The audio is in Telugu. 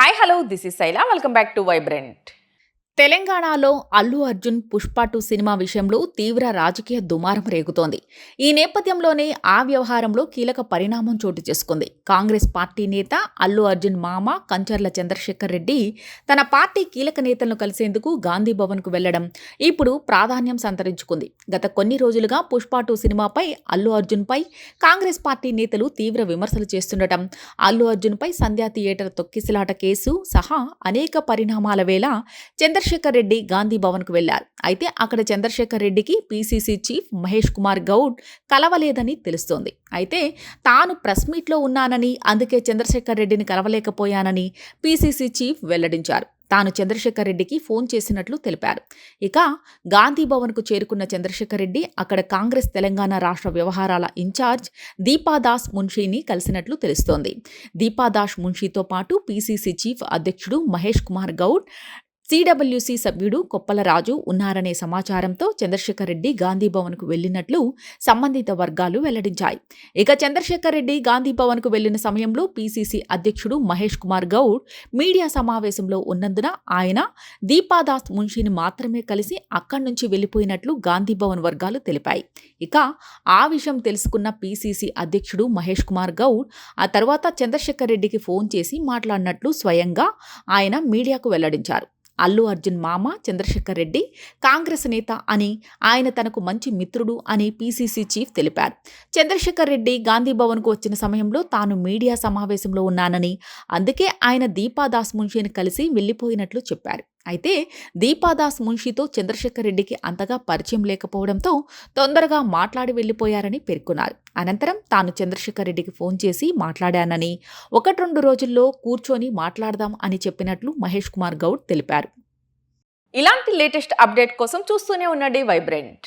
Hi hello this is Shaila welcome back to vibrant. తెలంగాణలో అల్లు అర్జున్ పుష్ప 2 సినిమా విషయంలో తీవ్ర రాజకీయ దుమారం రేగుతోంది. ఈ నేపథ్యంలోనే ఆ వ్యవహారంలో కీలక పరిణామం చోటు చేసుకుంది. కాంగ్రెస్ పార్టీ నేత అల్లు అర్జున్ మామ కంచర్ల చంద్రశేఖర్ రెడ్డి తన పార్టీ కీలక నేతలను కలిసేందుకు గాంధీ భవన్కు వెళ్లడం ఇప్పుడు ప్రాధాన్యం సంతరించుకుంది. గత కొన్ని రోజులుగా పుష్ప 2 సినిమాపై అల్లు అర్జున్పై కాంగ్రెస్ పార్టీ నేతలు తీవ్ర విమర్శలు చేస్తుండటం, అల్లు అర్జున్పై సంధ్యా థియేటర్ తొక్కిసలాట కేసు సహా అనేక పరిణామాల వేళ చంద్రశేఖర్ రెడ్డి గాంధీ భవన్కు వెళ్లారు. అయితే అక్కడ చంద్రశేఖర్ రెడ్డికి పీసీసీ చీఫ్ మహేష్ కుమార్ గౌడ్ కలవలేదని తెలుస్తోంది. అయితే తాను ప్రెస్ మీట్లో ఉన్నానని, అందుకే చంద్రశేఖర్ రెడ్డిని కలవలేకపోయానని పీసీసీ చీఫ్ వెల్లడించారు. తాను చంద్రశేఖర్ రెడ్డికి ఫోన్ చేసినట్లు తెలిపారు. ఇక గాంధీ భవన్కు చేరుకున్న చంద్రశేఖర్ రెడ్డి అక్కడ కాంగ్రెస్ తెలంగాణ రాష్ట్ర వ్యవహారాల ఇన్ఛార్జ్ దీపాదాస్ మున్షీని కలిసినట్లు తెలుస్తోంది. దీపాదాస్ మున్షీతో పాటు పీసీసీ చీఫ్ అధ్యక్షుడు మహేష్ కుమార్ గౌడ్, సిడబ్ల్యూసీ సభ్యుడు కొప్పల రాజు ఉన్నారనే సమాచారంతో చంద్రశేఖర్ రెడ్డి గాంధీ భవన్కు వెళ్లినట్లు సంబంధిత వర్గాలు వెల్లడించాయి. ఇక చంద్రశేఖర్ రెడ్డి గాంధీ భవన్కు వెళ్లిన సమయంలో పీసీసీ అధ్యక్షుడు మహేష్ కుమార్ గౌడ్ మీడియా సమావేశంలో ఉన్నందున ఆయన దీపాదాస్ మున్షిని మాత్రమే కలిసి అక్కడి నుంచి వెళ్లిపోయినట్లు గాంధీ భవన్ వర్గాలు తెలిపాయి. ఇక ఆ విషయం తెలుసుకున్న పీసీసీ అధ్యక్షుడు మహేష్ కుమార్ గౌడ్ ఆ తర్వాత చంద్రశేఖర్ రెడ్డికి ఫోన్ చేసి మాట్లాడినట్లు స్వయంగా ఆయన మీడియాకు వెల్లడించారు. అల్లు అర్జున్ మామ చంద్రశేఖర్ రెడ్డి కాంగ్రెస్ నేత అని, ఆయన తనకు మంచి మిత్రుడు అని పీసీసీ చీఫ్ తెలిపారు. చంద్రశేఖర్ రెడ్డి గాంధీ భవన్కు వచ్చిన సమయంలో తాను మీడియా సమావేశంలో ఉన్నానని, అందుకే ఆయన దీపాదాస్ మున్షిని కలిసి వెళ్లిపోయినట్లు చెప్పారు. అయితే దీపాదాస్ మున్షితో చంద్రశేఖర్ రెడ్డికి అంతగా పరిచయం లేకపోవడంతో తొందరగా మాట్లాడి వెళ్లిపోయారని పేర్కొన్నారు. అనంతరం తాను చంద్రశేఖర్ రెడ్డికి ఫోన్ చేసి మాట్లాడానని, 1-2 రోజుల్లో కూర్చొని మాట్లాడదాం అని చెప్పినట్లు మహేష్ కుమార్ గౌడ్ తెలిపారు. ఇలాంటి లేటెస్ట్ అప్డేట్ కోసం చూస్తూనే ఉండండి వైబ్రెంట్.